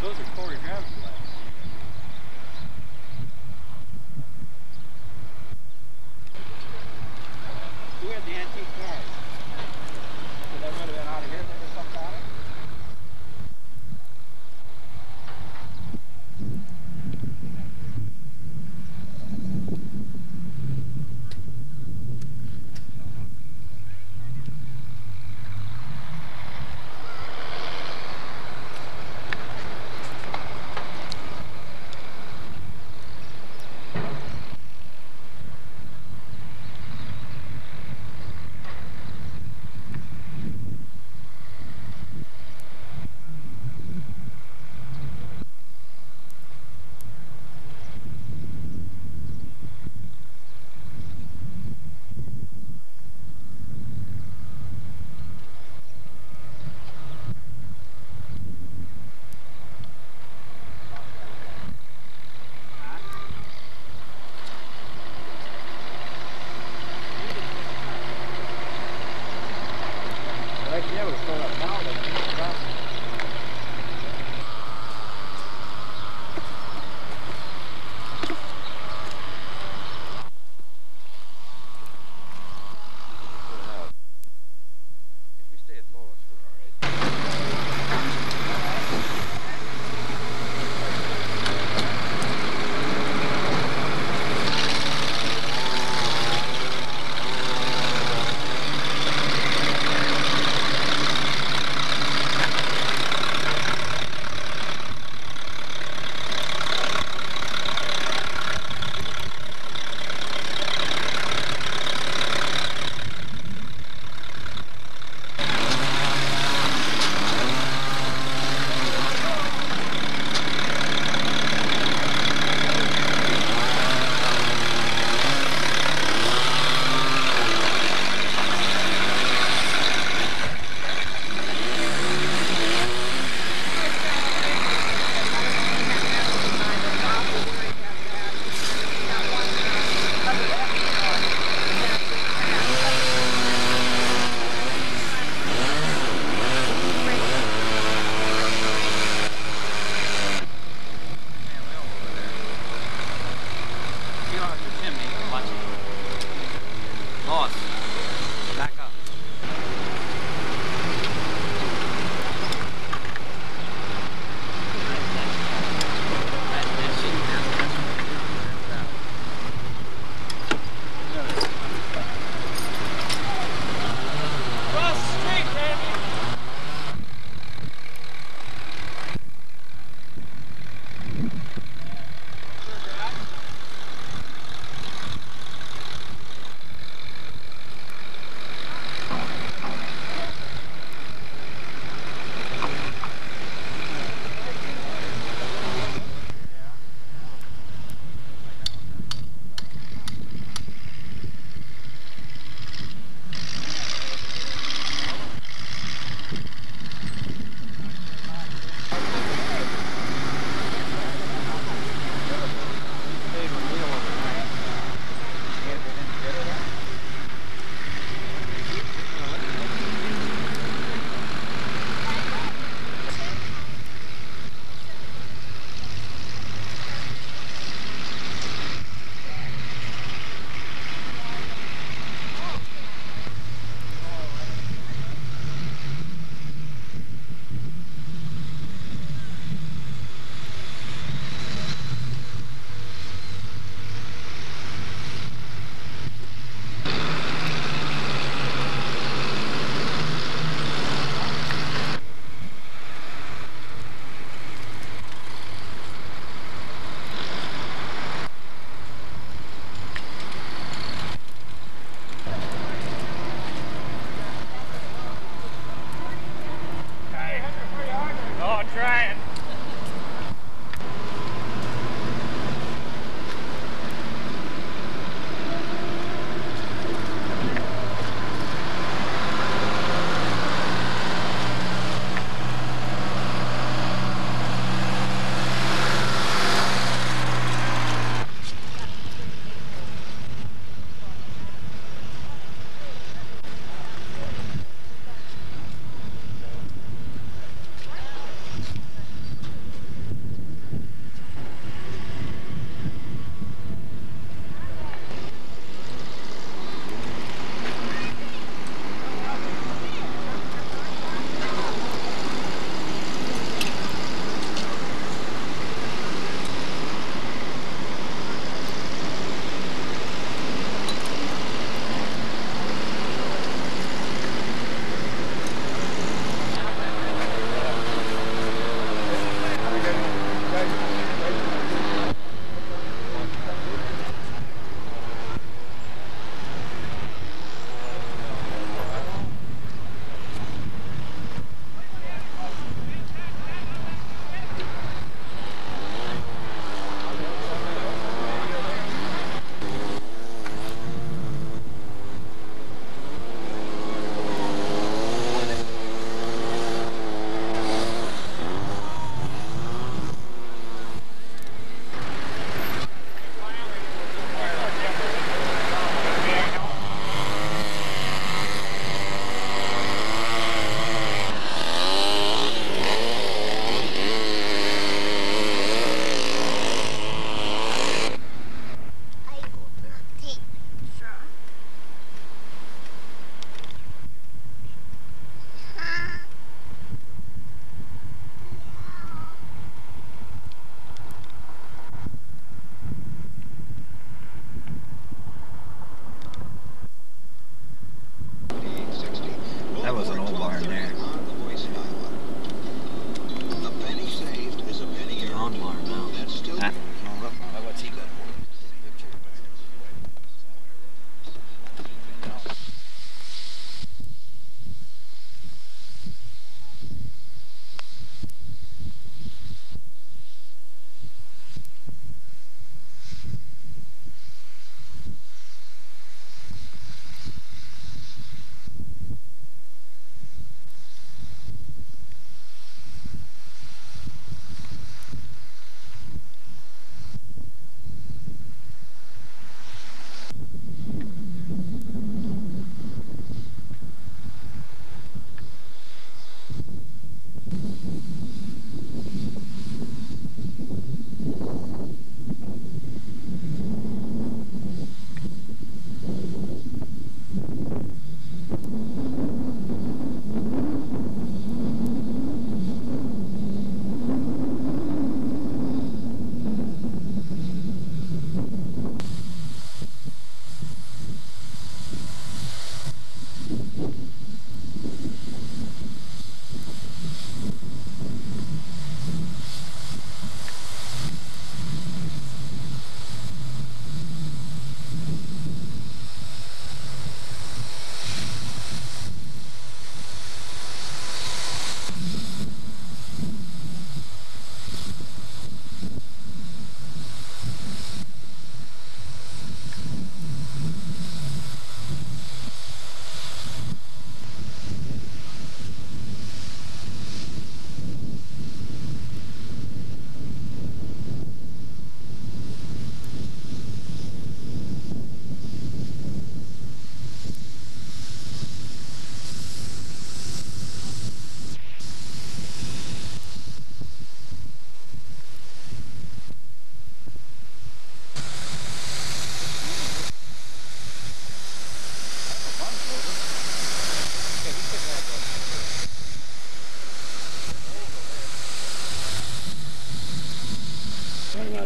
Those are Corey Graham's last. Who had the antique cars? So that would have been out of here, there was something on it?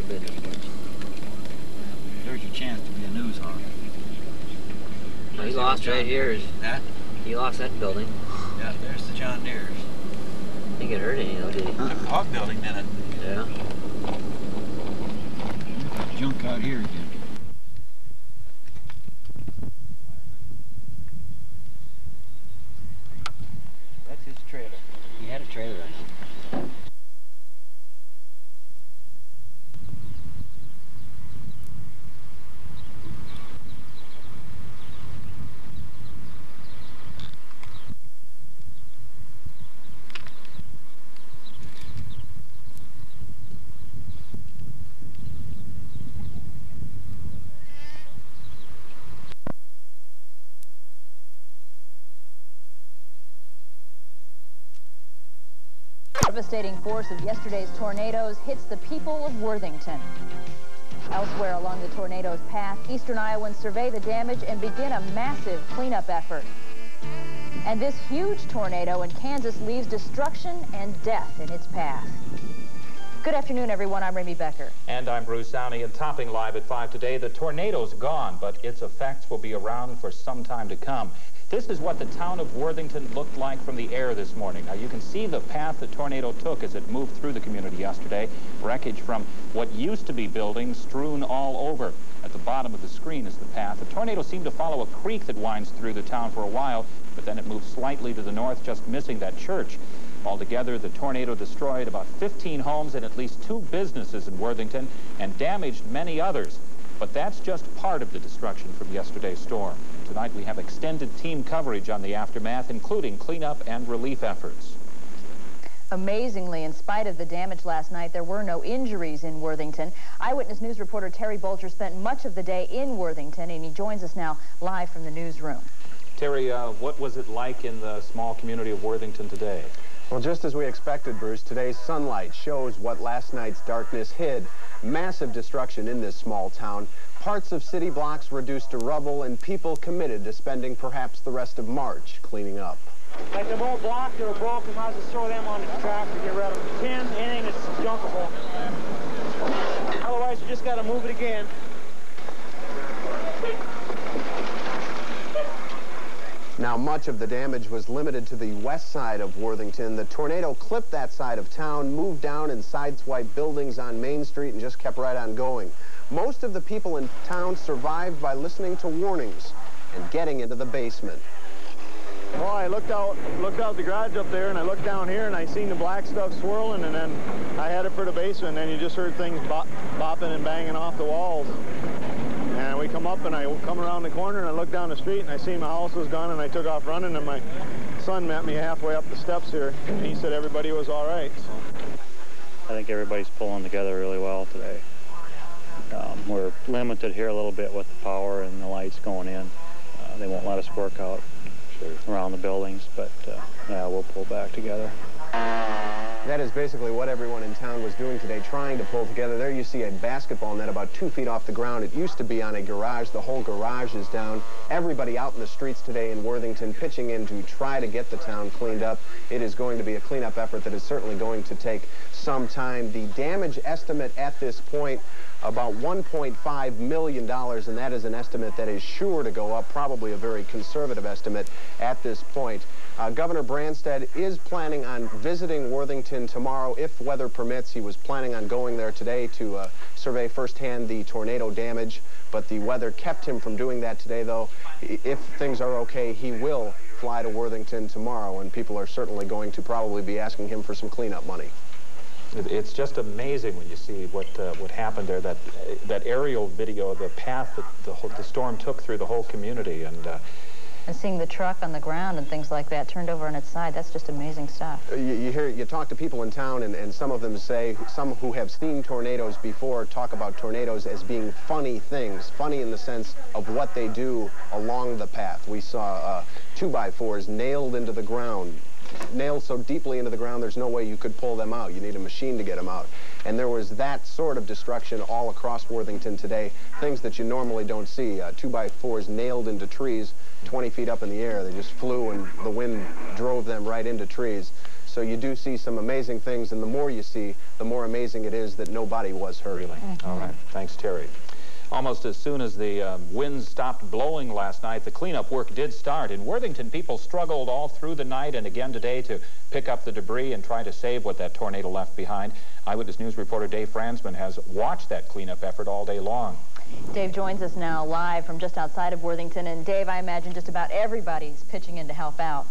of business for us. There's your chance to be a news hawk. Well, he lost right here. He lost that building. Yeah, there's the John Deere's. Didn't get hurt any though, did he? Took the hog building, didn't it? Yeah. Junk out here again. That's his trailer. He had a trailer on him. Devastating force of yesterday's tornadoes hits the people of Worthington. Elsewhere along the tornado's path, Eastern Iowans survey the damage and begin a massive cleanup effort. And this huge tornado in Kansas leaves destruction and death in its path. Good afternoon, everyone. I'm Remy Becker. And I'm Bruce Downey, and topping live at 5 today, the tornado's gone, but its effects will be around for some time to come. This is what the town of Worthington looked like from the air this morning. Now, you can see the path the tornado took as it moved through the community yesterday. Wreckage from what used to be buildings strewn all over. At the bottom of the screen is the path. The tornado seemed to follow a creek that winds through the town for a while, but then it moved slightly to the north, just missing that church. Altogether, the tornado destroyed about 15 homes and at least 2 businesses in Worthington and damaged many others. But that's just part of the destruction from yesterday's storm. Tonight we have extended team coverage on the aftermath, including cleanup and relief efforts. Amazingly, in spite of the damage last night, there were no injuries in Worthington. Eyewitness News reporter Terry Bolger spent much of the day in Worthington, and he joins us now live from the newsroom. Terry, what was it like in the small community of Worthington today? Well, just as we expected, Bruce, today's sunlight shows what last night's darkness hid. Massive destruction in this small town. Parts of city blocks reduced to rubble and people committed to spending perhaps the rest of March cleaning up. Like the old blocks that are broken, might as well throw them on the tractor, get rid of them. Tin, anything that's junkable. Otherwise, you just got to move it again. Now, much of the damage was limited to the west side of Worthington. The tornado clipped that side of town, moved down and sideswiped buildings on Main Street and just kept right on going. Most of the people in town survived by listening to warnings and getting into the basement. Well, I looked out the garage up there, and I looked down here, and I seen the black stuff swirling, and then I headed for the basement, and then you just heard things bopping and banging off the walls. And we come up, and I come around the corner, and I looked down the street, and I seen my house was gone, and I took off running, and my son met me halfway up the steps here, and he said everybody was all right. So I think everybody's pulling together really well today. We're limited here a little bit with the power and the lights going in. They won't let us work out around the buildings, but yeah, we'll pull back together. That is basically what everyone in town was doing today, trying to pull together. There you see a basketball net about 2 feet off the ground. It used to be on a garage. The whole garage is down. Everybody out in the streets today in Worthington pitching in to try to get the town cleaned up. It is going to be a cleanup effort that is certainly going to take some time. The damage estimate at this point, about $1.5 million, and that is an estimate that is sure to go up, probably a very conservative estimate at this point. Governor Branstad is planning on visiting Worthington tomorrow if weather permits. He was planning on going there today to survey firsthand the tornado damage, but the weather kept him from doing that today, though. If things are okay, he will fly to Worthington tomorrow, and people are certainly going to probably be asking him for some cleanup money. It's just amazing when you see what happened there. That aerial video of the path that the storm took through the whole community, and seeing the truck on the ground and things like that turned over on its side, that's just amazing stuff. You talk to people in town, and some of them say, some who have seen tornadoes before talk about tornadoes as being funny things, funny in the sense of what they do along the path. We saw 2x4s nailed into the ground, nailed so deeply into the ground there's no way you could pull them out. You need a machine to get them out. And there was that sort of destruction all across Worthington today, things that you normally don't see. 2x4s nailed into trees 20 feet up in the air. They just flew and the wind drove them right into trees. So you do see some amazing things, and the more you see, the more amazing it is that nobody was hurt. Really? All right. Thanks, Terry. Almost as soon as the winds stopped blowing last night, the cleanup work did start. In Worthington, people struggled all through the night and again today to pick up the debris and try to save what that tornado left behind. Eyewitness News reporter Dave Franzman has watched that cleanup effort all day long. Dave joins us now live from just outside of Worthington. And Dave, I imagine just about everybody's pitching in to help out.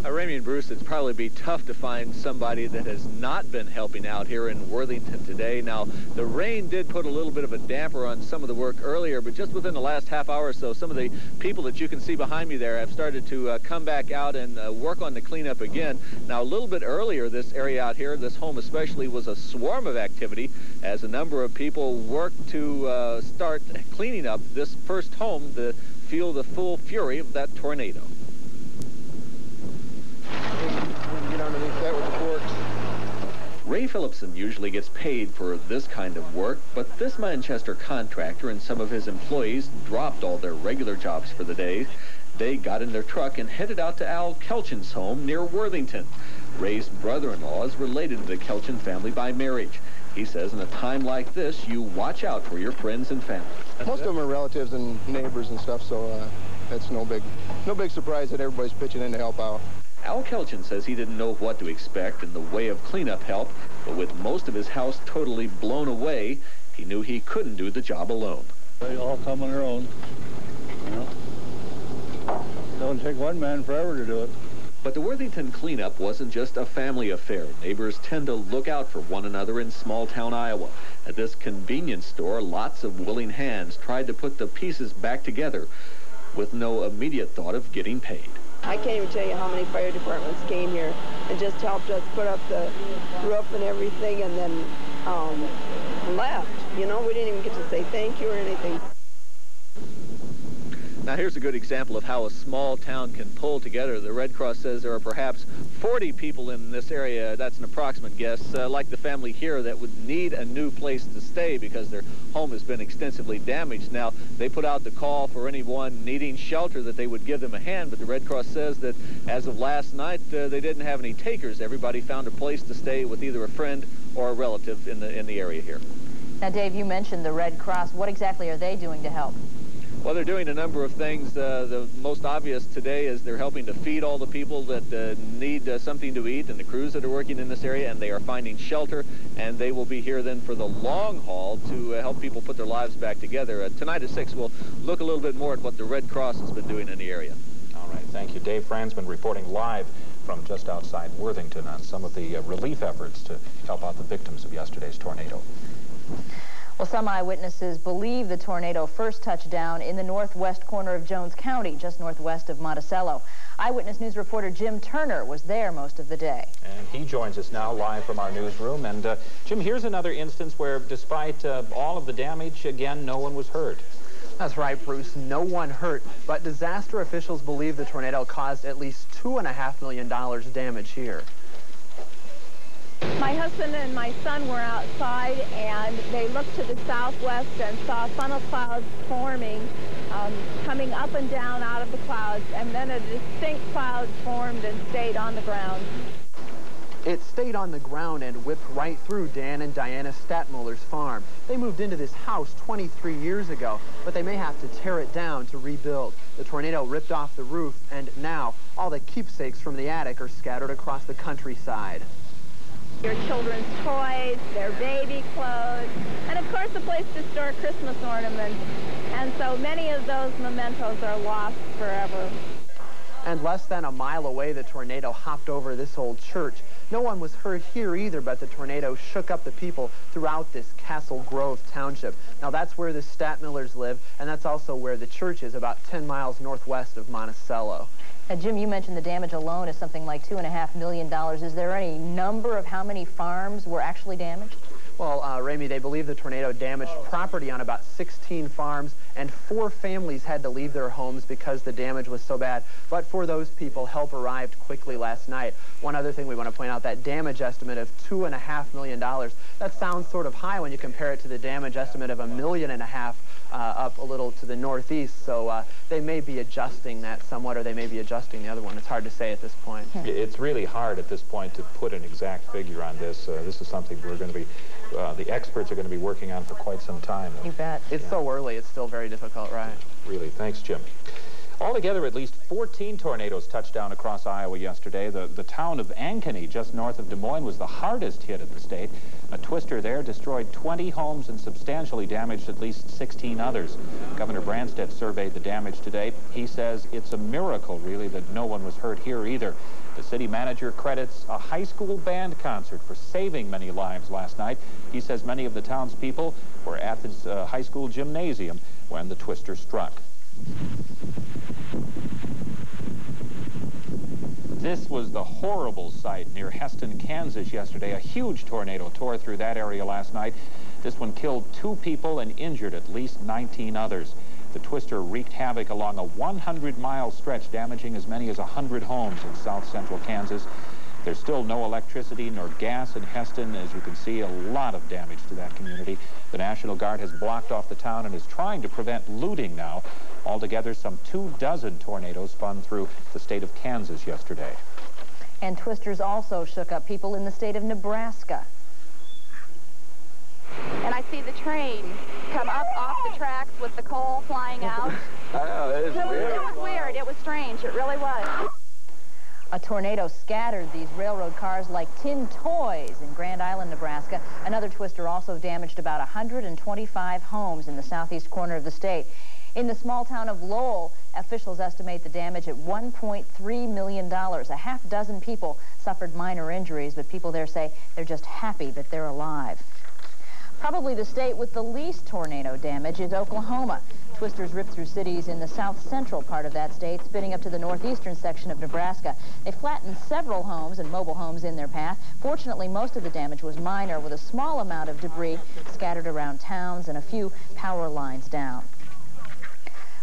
Ramey and Bruce, it'd probably be tough to find somebody that has not been helping out here in Worthington today. Now, the rain did put a little bit of a damper on some of the work earlier, but just within the last half hour or so, some of the people that you can see behind me there have started to come back out and work on the cleanup again. Now, a little bit earlier, this area out here, this home especially, was a swarm of activity as a number of people worked to start cleaning up this first home to feel the full fury of that tornado. Get underneath that with the forks. Ray Phillipson usually gets paid for this kind of work, but this Manchester contractor and some of his employees dropped all their regular jobs for the day. They got in their truck and headed out to Al Kelchin's home near Worthington. Ray's brother-in-law is related to the Kelchin family by marriage. He says in a time like this, you watch out for your friends and family. Most of them are relatives and neighbors and stuff, so that's no big surprise that everybody's pitching in to help out. Al Kelchin says he didn't know what to expect in the way of cleanup help, but with most of his house totally blown away, he knew he couldn't do the job alone. They all come on their own. You know? It doesn't take one man forever to do it. But the Worthington cleanup wasn't just a family affair. Neighbors tend to look out for one another in small-town Iowa. At this convenience store, lots of willing hands tried to put the pieces back together with no immediate thought of getting paid. I can't even tell you how many fire departments came here and just helped us put up the roof and everything, and then left. You know, we didn't even get to say thank you or anything. Now here's a good example of how a small town can pull together. The Red Cross says there are perhaps 40 people in this area, that's an approximate guess, like the family here that would need a new place to stay because their home has been extensively damaged. Now they put out the call for anyone needing shelter that they would give them a hand, but the Red Cross says that as of last night they didn't have any takers. Everybody found a place to stay with either a friend or a relative in the area here. Now Dave, you mentioned the Red Cross. What exactly are they doing to help? Well, they're doing a number of things. The most obvious today is they're helping to feed all the people that need something to eat and the crews that are working in this area, and they are finding shelter, and they will be here then for the long haul to help people put their lives back together. Tonight at 6, we'll look a little bit more at what the Red Cross has been doing in the area. All right, thank you. Dave Franzman reporting live from just outside Worthington on some of the relief efforts to help out the victims of yesterday's tornado. Well, some eyewitnesses believe the tornado first touched down in the northwest corner of Jones County, just northwest of Monticello. Eyewitness News reporter Jim Turner was there most of the day. And he joins us now live from our newsroom. And Jim, here's another instance where despite all of the damage, again, no one was hurt. That's right, Bruce. No one hurt, but disaster officials believe the tornado caused at least $2.5 million damage here. My husband and my son were outside, and they looked to the southwest and saw funnel clouds forming, coming up and down out of the clouds, and then a distinct cloud formed and stayed on the ground. It stayed on the ground and whipped right through Dan and Diana Statmuller's farm. They moved into this house 23 years ago, but they may have to tear it down to rebuild. The tornado ripped off the roof, and now all the keepsakes from the attic are scattered across the countryside. Your children's toys, their baby clothes, and of course a place to store Christmas ornaments. And so many of those mementos are lost forever. And less than a mile away, the tornado hopped over this old church. No one was hurt here either, but the tornado shook up the people throughout this Castle Grove township. Now that's where the Statmillers live, and that's also where the church is, about 10 miles northwest of Monticello. Now, Jim, you mentioned the damage alone is something like $2.5 million. Is there any number of how many farms were actually damaged? Well, Ramey, they believe the tornado damaged property on about 16 farms, and 4 families had to leave their homes because the damage was so bad. But for those people, help arrived quickly last night. One other thing we want to point out, that damage estimate of $2.5 million, that sounds sort of high when you compare it to the damage estimate of $1.5 million up a little to the northeast. So they may be adjusting that somewhat, or they may be adjusting the other one. It's hard to say at this point. It's really hard at this point to put an exact figure on this. This is something we're going to be, the experts are going to be working on for quite some time. You bet. It's so early, it's still very difficult, right? Really. Thanks, Jim. Altogether, at least 14 tornadoes touched down across Iowa yesterday. The town of Ankeny, just north of Des Moines, was the hardest hit in the state. A twister there destroyed 20 homes and substantially damaged at least 16 others. Governor Branstad surveyed the damage today. He says it's a miracle, really, that no one was hurt here either. The city manager credits a high school band concert for saving many lives last night. He says many of the townspeople were at this high school gymnasium when the twister struck. This was the horrible sight near Heston, Kansas yesterday. A huge tornado tore through that area last night. This one killed 2 people and injured at least 19 others. The twister wreaked havoc along a 100-mile stretch, damaging as many as 100 homes in south-central Kansas. There's still no electricity nor gas in Heston. As you can see, a lot of damage to that community. The National Guard has blocked off the town and is trying to prevent looting now. Altogether, some 24 tornadoes spun through the state of Kansas yesterday. And twisters also shook up people in the state of Nebraska. And I see the train come up off the tracks with the coal flying out. I know, it is weird. It was weird. It was strange. It really was. A tornado scattered these railroad cars like tin toys in Grand Island, Nebraska. Another twister also damaged about 125 homes in the southeast corner of the state. In the small town of Lowell, officials estimate the damage at $1.3 million. A half dozen people suffered minor injuries, but people there say they're just happy that they're alive. Probably the state with the least tornado damage is Oklahoma. Twisters ripped through cities in the south-central part of that state, spinning up to the northeastern section of Nebraska. They flattened several homes and mobile homes in their path. Fortunately, most of the damage was minor, with a small amount of debris scattered around towns and a few power lines down.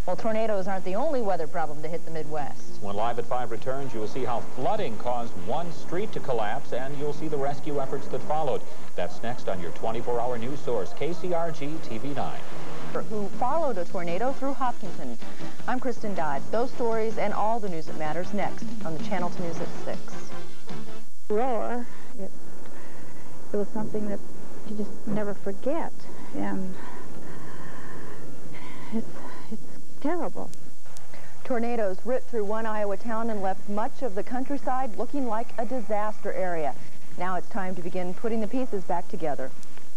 Well, tornadoes aren't the only weather problem to hit the Midwest. When Live at 5 returns, you will see how flooding caused one street to collapse, and you'll see the rescue efforts that followed. That's next on your 24-hour news source, KCRG TV9. Who followed a tornado through Hopkinton. I'm Kristen Dodd. Those stories and all the news that matters next on the Channel 2 News at 6. Roar, it was something that you just never forget, and it's terrible. Tornadoes ripped through one Iowa town and left much of the countryside looking like a disaster area. Now it's time to begin putting the pieces back together.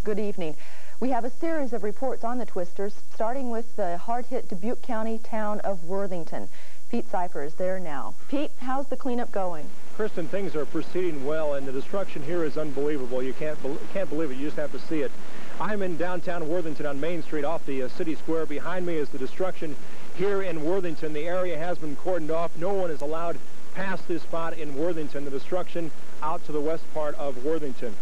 Good evening. We have a series of reports on the twisters, starting with the hard-hit Dubuque County town of Worthington. Pete Cipher is there now. Pete, how's the cleanup going? Kristen, things are proceeding well, and the destruction here is unbelievable. You can't believe it. You just have to see it. I'm in downtown Worthington on Main Street off the city square. Behind me is the destruction here in Worthington. The area has been cordoned off. No one is allowed past this spot in Worthington. The destruction out to the west part of Worthington.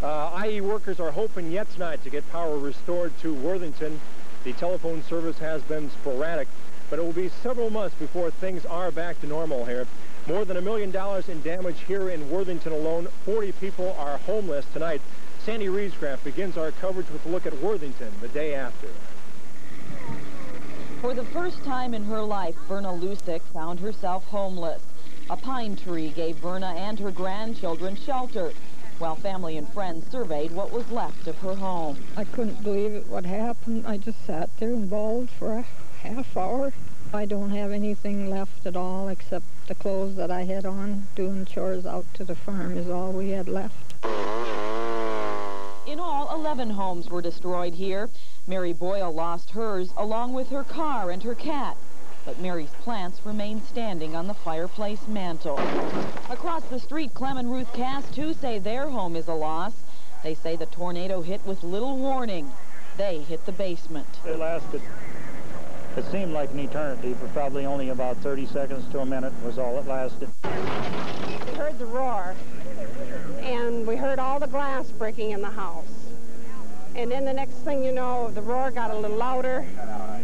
IE workers are hoping yet tonight to get power restored to Worthington. The telephone service has been sporadic, but it will be several months before things are back to normal here. More than $1 million in damage here in Worthington alone. 40 people are homeless tonight. Sandy Reedscraft begins our coverage with a look at Worthington the day after. For the first time in her life, Verna Lusick found herself homeless. A pine tree gave Verna and her grandchildren shelter, while family and friends surveyed what was left of her home. I couldn't believe it, what happened. I just sat there and bawled for a half hour. I don't have anything left at all except the clothes that I had on. Doing chores out to the farm is all we had left. In all, 11 homes were destroyed here. Mary Boyle lost hers, along with her car and her cat. But Mary's plants remain standing on the fireplace mantle. Across the street, Clem and Ruth Cass, too, say their home is a loss. They say the tornado hit with little warning. They hit the basement. It lasted, it seemed like an eternity, but probably only about 30 seconds to a minute was all it lasted. We heard the roar, and we heard all the glass breaking in the house. And then the next thing you know, the roar got a little louder,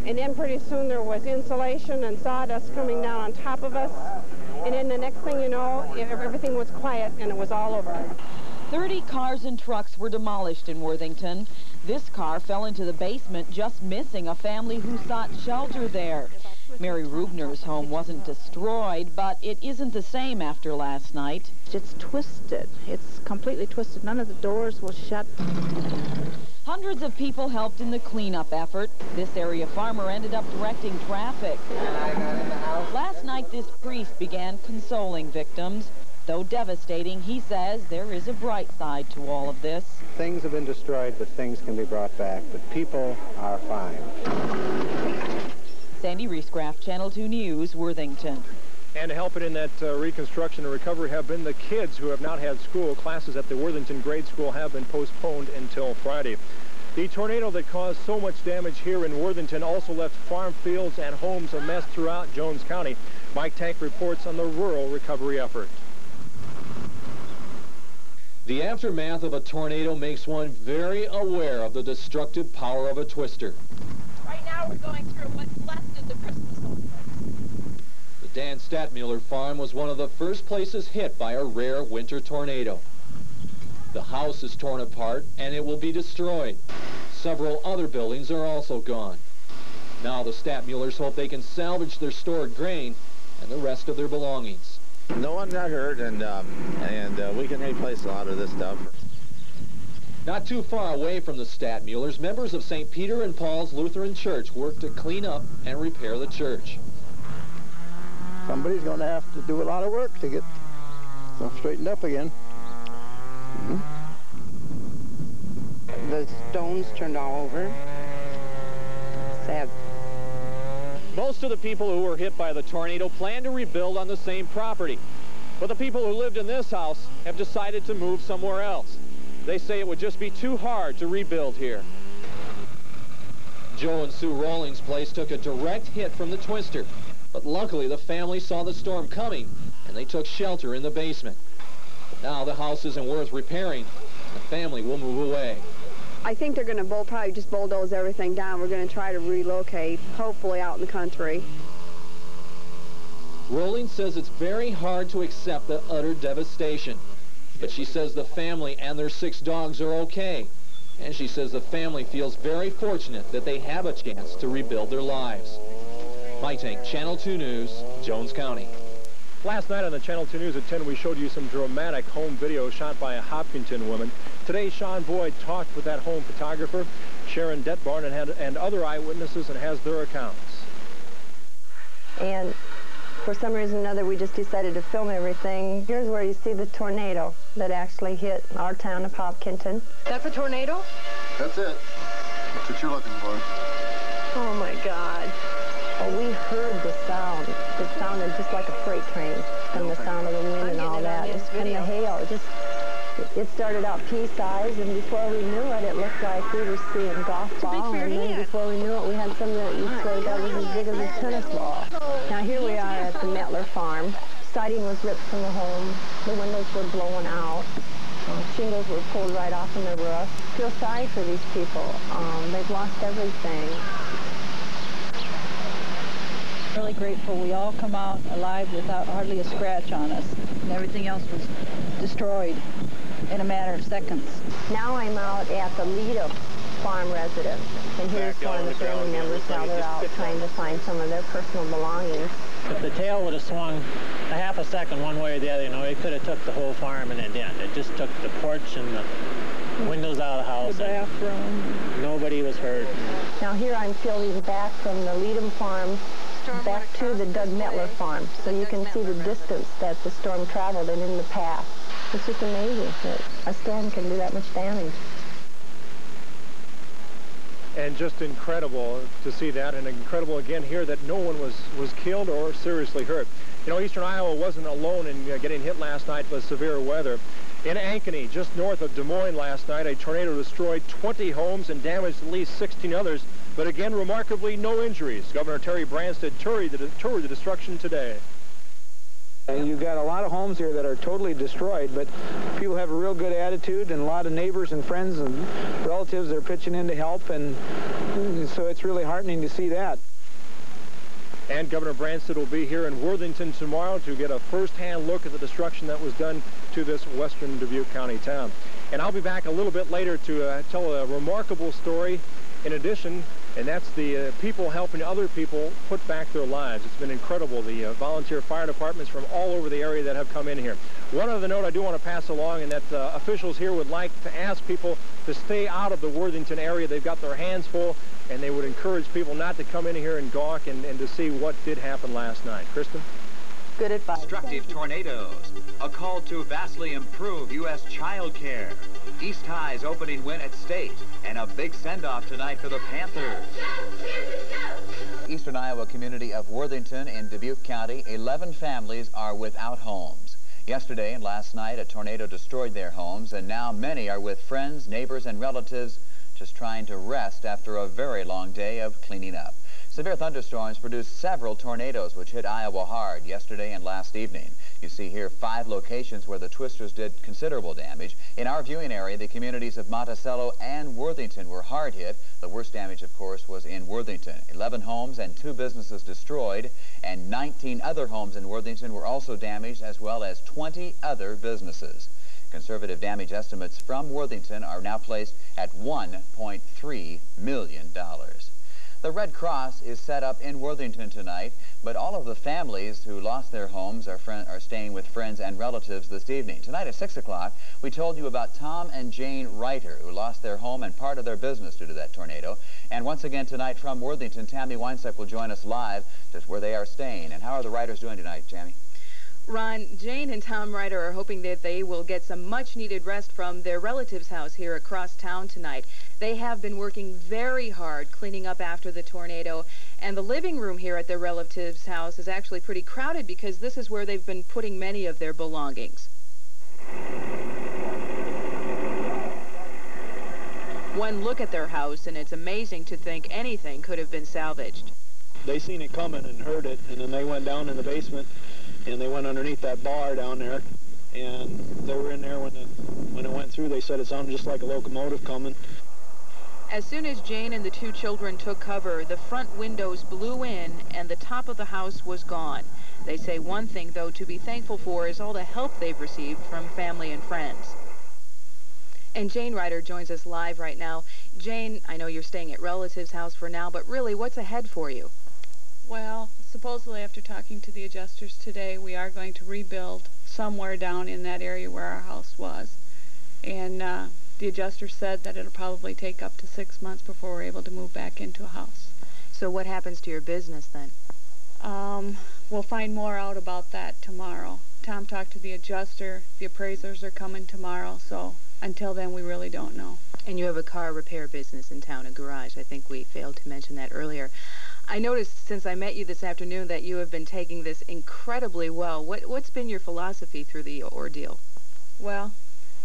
and then pretty soon there was insulation and sawdust coming down on top of us. And then the next thing you know, everything was quiet and it was all over. 30 cars and trucks were demolished in Worthington. This car fell into the basement, just missing a family who sought shelter there. Mary Rubner's home wasn't destroyed, but it isn't the same after last night. It's twisted. It's completely twisted. None of the doors will shut. Hundreds of people helped in the cleanup effort. This area farmer ended up directing traffic. Last night, this priest began consoling victims. Though devastating, he says there is a bright side to all of this. Things have been destroyed, but things can be brought back. But people are fine. Sandy Reescraft, Channel 2 News, Worthington. And helping in that reconstruction and recovery have been the kids who have not had school. Classes at the Worthington grade school have been postponed until Friday. The tornado that caused so much damage here in Worthington also left farm fields and homes a mess throughout Jones County. Mike Tank reports on the rural recovery effort. The aftermath of a tornado makes one very aware of the destructive power of a twister. Right now we're going through what's left of the Christmas ornaments. The Dan Statmuller farm was one of the first places hit by a rare winter tornado. The house is torn apart and it will be destroyed. Several other buildings are also gone. Now the Statmullers hope they can salvage their stored grain and the rest of their belongings. No one got hurt, and we can replace a lot of this stuff. Not too far away from the Statmullers, members of St. Peter and Paul's Lutheran Church work to clean up and repair the church. Somebody's going to have to do a lot of work to get stuff straightened up again. The stones turned all over. Sad. Most of the people who were hit by the tornado plan to rebuild on the same property. But the people who lived in this house have decided to move somewhere else. They say it would just be too hard to rebuild here. Joe and Sue Rawlings' place took a direct hit from the twister. But luckily the family saw the storm coming and they took shelter in the basement. But now the house isn't worth repairing. The family will move away. I think they're going to probably just bulldoze everything down. We're going to try to relocate, hopefully out in the country. Rowling says it's very hard to accept the utter devastation. But she says the family and their 6 dogs are okay. And she says the family feels very fortunate that they have a chance to rebuild their lives. Mike Tank, Channel 2 News, Jones County. Last night on the Channel 2 News at 10, we showed you some dramatic home video shot by a Hopkinton woman. Today, Sean Boyd talked with that home photographer, Sharon Detbarn, and other eyewitnesses, and has their accounts. And for some reason or another, we just decided to film everything. Here's where you see the tornado that actually hit our town of Hopkinton. That's a tornado? That's it. That's what you're looking for. Oh, my God. Well, we heard the sound. It sounded just like a freight train, and the sound of the wind and all that. And the hail. It started out pea-sized, and before we knew it, it looked like we were seeing golf ball. And then before we knew it, we had some that you say that was as big as a tennis ball. Now here we are at the Mettler farm. Siding was ripped from the home. The windows were blown out. Shingles were pulled right off in the roof. Feel sorry for these people. They've lost everything. Really grateful we all come out alive without hardly a scratch on us, and everything else was destroyed in a matter of seconds. Now I'm out at the Leadham farm residence, and here's one of the family members. Now they're out trying to find some of their personal belongings. If the tail would have swung a half a second one way or the other, you know, it could have took the whole farm, and it didn't. It just took the porch and the windows out of the house. The bathroom. Nobody was hurt. Now here I'm filming back from the Leadham farm back to the Doug Mettler farm, so you can see the distance that the storm traveled and in the path. It's just amazing that a storm can do that much damage. And just incredible to see that, and incredible again here that no one was killed or seriously hurt. You know, eastern Iowa wasn't alone in getting hit last night with severe weather. In Ankeny, just north of Des Moines last night, a tornado destroyed 20 homes and damaged at least 16 others. But again, remarkably, no injuries. Governor Terry Branstad toured the destruction today. You've got a lot of homes here that are totally destroyed, but people have a real good attitude, and a lot of neighbors and friends and relatives are pitching in to help, and so it's really heartening to see that. And Governor Branstad will be here in Worthington tomorrow to get a first-hand look at the destruction that was done to this western Dubuque County town. And I'll be back a little bit later to tell a remarkable story in addition, and that's the people helping other people put back their lives. It's been incredible, the volunteer fire departments from all over the area that have come in here. One other note I do want to pass along, and that officials here would like to ask people to stay out of the Worthington area. They've got their hands full, and they would encourage people not to come in here and gawk and to see what did happen last night. Kristen? Good advice. Destructive tornadoes, a call to vastly improve U.S. child care, East High's opening win at state, and a big send-off tonight for the Panthers. Eastern Iowa community of Worthington in Dubuque County, 11 families are without homes. Yesterday and last night, a tornado destroyed their homes, and now many are with friends, neighbors, and relatives just trying to rest after a very long day of cleaning up. Severe thunderstorms produced several tornadoes which hit Iowa hard yesterday and last evening. You see here 5 locations where the twisters did considerable damage. In our viewing area, the communities of Monticello and Worthington were hard hit. The worst damage, of course, was in Worthington. 11 homes and 2 businesses destroyed, and 19 other homes in Worthington were also damaged, as well as 20 other businesses. Conservative damage estimates from Worthington are now placed at $1.3 million. The Red Cross is set up in Worthington tonight, but all of the families who lost their homes are staying with friends and relatives this evening. Tonight at 6 o'clock, we told you about Tom and Jane Reiter, who lost their home and part of their business due to that tornado. And once again tonight from Worthington, Tammy Weinsack will join us live just where they are staying. And how are the Reiters doing tonight, Tammy? Ron, Jane and Tom Reiter are hoping that they will get some much-needed rest from their relative's house here across town tonight. They have been working very hard cleaning up after the tornado, and the living room here at their relative's house is actually pretty crowded because this is where they've been putting many of their belongings. One look at their house, and it's amazing to think anything could have been salvaged. They seen it coming and heard it, and then they went down in the basement, and they went underneath that bar down there, and they were in there when it went through. They said it sounded just like a locomotive coming. As soon as Jane and the 2 children took cover, the front windows blew in and the top of the house was gone. They say one thing, though, to be thankful for is all the help they've received from family and friends. And Jane Reiter joins us live right now. Jane, I know you're staying at relatives' house for now, but really, what's ahead for you? Well, supposedly after talking to the adjusters today, we are going to rebuild somewhere down in that area where our house was. And the adjuster said that it'll probably take up to 6 months before we're able to move back into a house. So what happens to your business then? We'll find more out about that tomorrow. Tom talked to the adjuster. The appraisers are coming tomorrow, so until then we really don't know. And you have a car repair business in town, a garage. I think we failed to mention that earlier. I noticed since I met you this afternoon that you have been taking this incredibly well. What's been your philosophy through the ordeal? Well,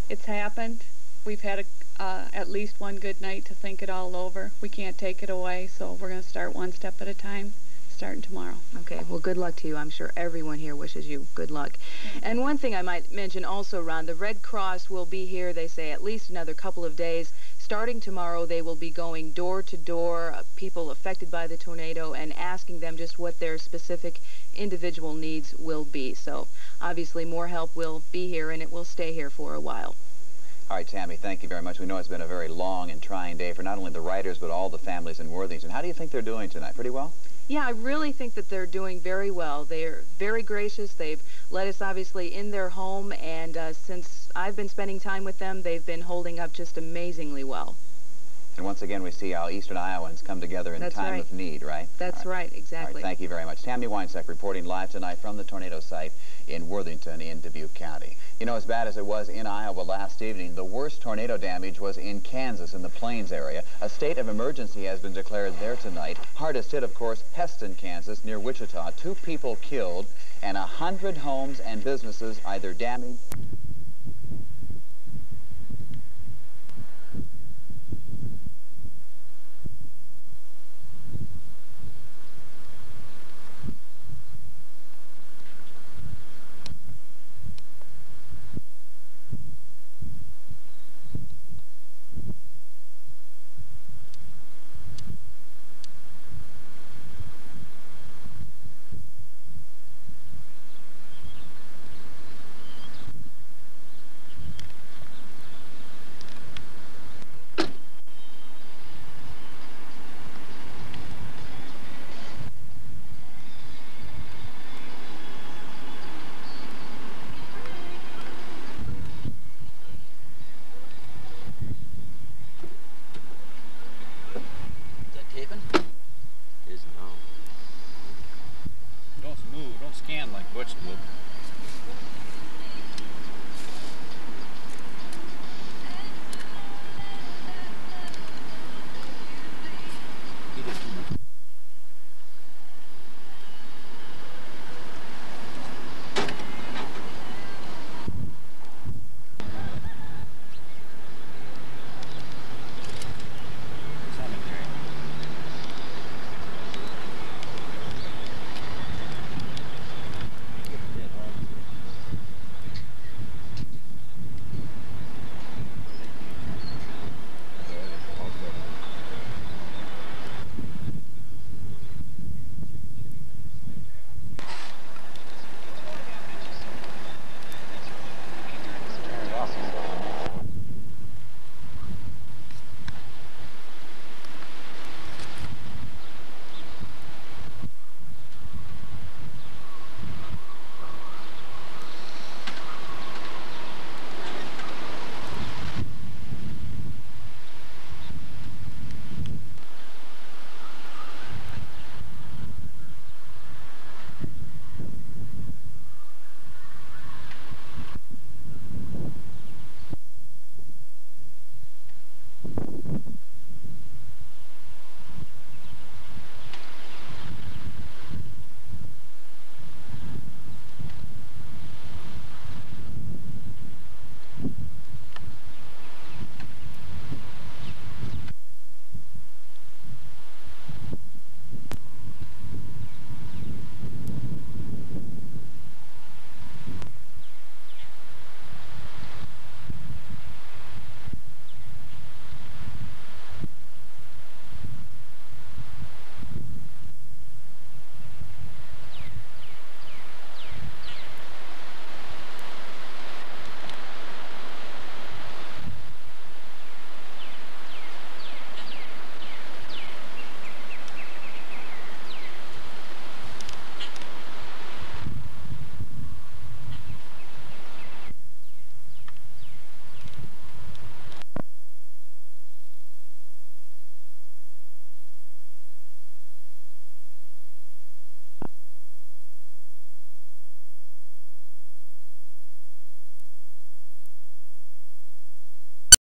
it's happened. We've had at least one good night to think it all over. We can't take it away, so we're going to start one step at a time, starting tomorrow. Okay, well, good luck to you. I'm sure everyone here wishes you good luck. And one thing I might mention also, Ron, the Red Cross will be here, they say, at least another couple of days. Starting tomorrow, they will be going door to door, people affected by the tornado, and asking them just what their specific individual needs will be. So, obviously, more help will be here, and it will stay here for a while. All right, Tammy, thank you very much. We know it's been a very long and trying day for not only the Reiters, but all the families in Worthington. How do you think they're doing tonight? Pretty well? Yeah, I really think that they're doing very well. They're very gracious. They've let us, obviously, in their home, and since I've been spending time with them, they've been holding up just amazingly well. And once again, we see how Eastern Iowans come together in time of need, right? That's right, exactly. All right, thank you very much. Tammy Weinsack reporting live tonight from the tornado site in Worthington in Dubuque County. You know, as bad as it was in Iowa last evening, the worst tornado damage was in Kansas in the Plains area. A state of emergency has been declared there tonight. Hardest hit, of course, Heston, Kansas, near Wichita. 2 people killed and 100 homes and businesses either damaged